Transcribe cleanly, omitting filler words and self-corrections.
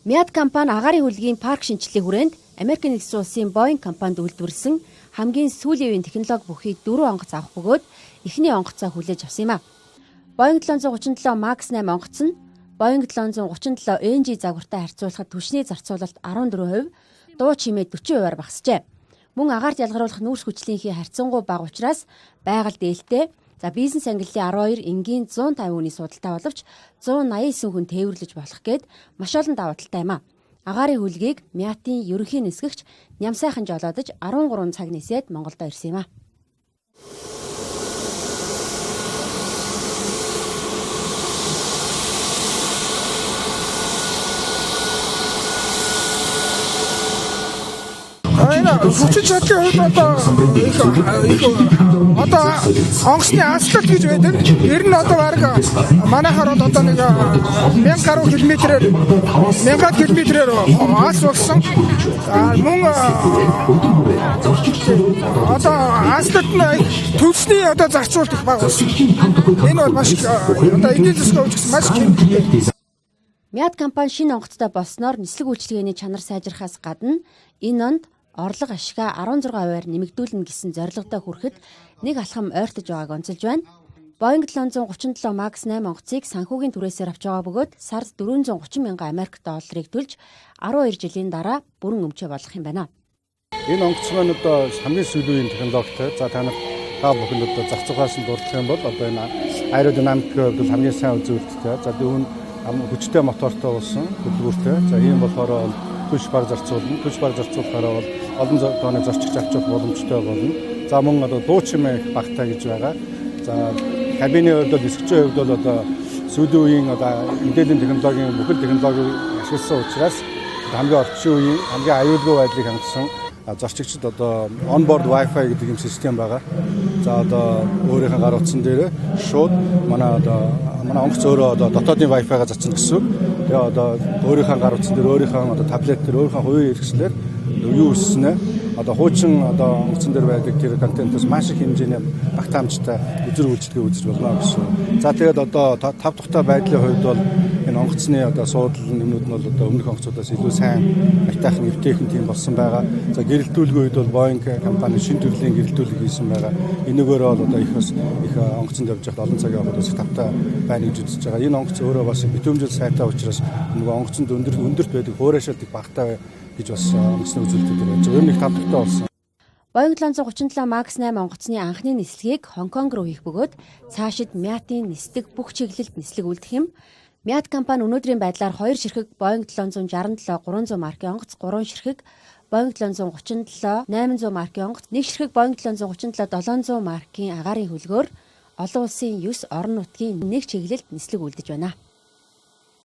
Мяд компани агаарын хөлгийн парк шинжилгээ хүрээнд Америк нэгдсэн улсын Boeing компанид үйлдвэрлэсэн хамгийн сүүлийн үеийн технологи бүхий 4 онгоц авах бөгөөд эхний онгоцоо хүлээж авсан юм а. Boeing 737 Max 8 онгоц нь Boeing 737 NG загвартай харьцуулахад түвшний зарцуулалт 14%, дуу чимээ 40%-аар багасжээ. Мөн агаарт ялгаруулах нүүрс хүчлийнхээ харьцангуй бага учраас байгаль дээлтэй. Бизнес ангиллын 12 энгийн 150 хүний судалтай боловч 189 хүн тээвэрлэж болох гээд маш олон давуу талтай юм а. Агаарын хөлгийг Мятийн ерөнхий нисгэгч Нямсайхан жолоодож 13 цаг нисээд Монголдо ирсэн юм а. Хүчин чадлын хувьд одоо онгоцны аспект гэж байдаг. Ер нь одоо баг манайхаар бол одоо нэг 1000 гаруй километрээр 1000 километрээр ас болсон. Мөн одоо аспект нь төвчний одоо зарцуулт их бага болсон. Энэ бол маш одоо эдийн засгийн хувьд маш хэмжээтэй. Мяд компани шинэ онгоцтой болсноор нислэг үйлчилгээний чанар сайжрахаас гадна энэ онд орлого ашигаа 16%-аар нэмэгдүүлнэ гэсэн зорилготой хүрэхэд нэг алхам ойртож байгааг онцолж байна. Boeing 737 Max 8 онгоцыг санхүүгийн түрээсээр авч байгаа бөгөөд сард 430 мянган Америк долларыг төлж 12 жилийн дараа бүрэн өмчөө болох юм байна. Энэ онгоц маань одоо хамгийн сүүлийн технологитой. За та бүхэн одоо зах зугаас нь дурдах юм бол одоо энэ аэродинамикийн хувьд хамгийн сайн үзүүлэлттэй. За дүүн хүчтэй мотортой болсон хөдөлгөөртэй. За ийм болохоор түлш баг зарцуулна. Түлш баг зарцуулахаараа бол олон тооны зорчигч авч явах боломжтой болно. За мөн одоо дуу чимээ их багтаа гэж байгаа. За кабины хувьд бол нисгчийн хувьд бол одоо сүүлийн үеийн одоо мэдээллийн технологийн бүхэл технологиг ашигласан учраас хамгийн орчин үеийн хамгийн аюулгүй байдлыг хангасан зорчигчд одоо onboard wifi гэдэг юм систем байгаа. За одоо өөрийнхөө гар утсан дээр шууд манай онгоц өөрөө одоо дотоодын wifi-га зарцна гэсэн үг. Тэгээ одоо өөрийнхөө гар утсан дээр өөрийнхөө одоо таблет дээр өөрийнхөө хувийн хэрэгслээр юу хийснэ одоо хуучин одоо онгоцон дээр байдаг тэр контентоос маш их хэмжээний багтаамжтай үзэр үйлчлэгээ үзэж болно гэсэн. За тэгээд одоо 5 дахь байдлын хувьд бол энэ онгоцны одоо суудлын юмнууд нь бол одоо өмнөх онгоцудаас илүү сайн айтайхан эвтэйхэн тийм болсон байгаа. За гэрэлтүүлгийн үед бол Boeing компани шинэ төрлийн гэрэлтүүлэг хийсэн байгаа. Энэгээр бол одоо их онгоцонд явж байхад олон цаг явахад бас тавтай байна гэж үзэж байгаа. Энэ онгоц өөрөө бас битүүмжил сайтай учраас нөгөө онгоцонд өндөрт байдаг хуурайшаалт их багтаа гэж бас онгоцны үзүүлэлтүүд байна. Зөвхөн нэг тавтай болсон. Boeing 737 Max 8 онгоцны анхны нислэгийг Хонконг руу хийх бөгөөд цаашид Мятийн нисдэг бүх чиглэлд нислэг үлдэх юм. Мяд компани өнөөдрийн байдлаар 2 ширхэг Boeing 767 300 маркийн онгоц, 3 ширхэг Boeing 737 800 маркийн онгоц, 1 ширхэг Boeing 737 700 маркийн агаарын хөлгөөр олон улсын 9 орон нутгийн нэг чиглэлд нислэг үлдэж байна.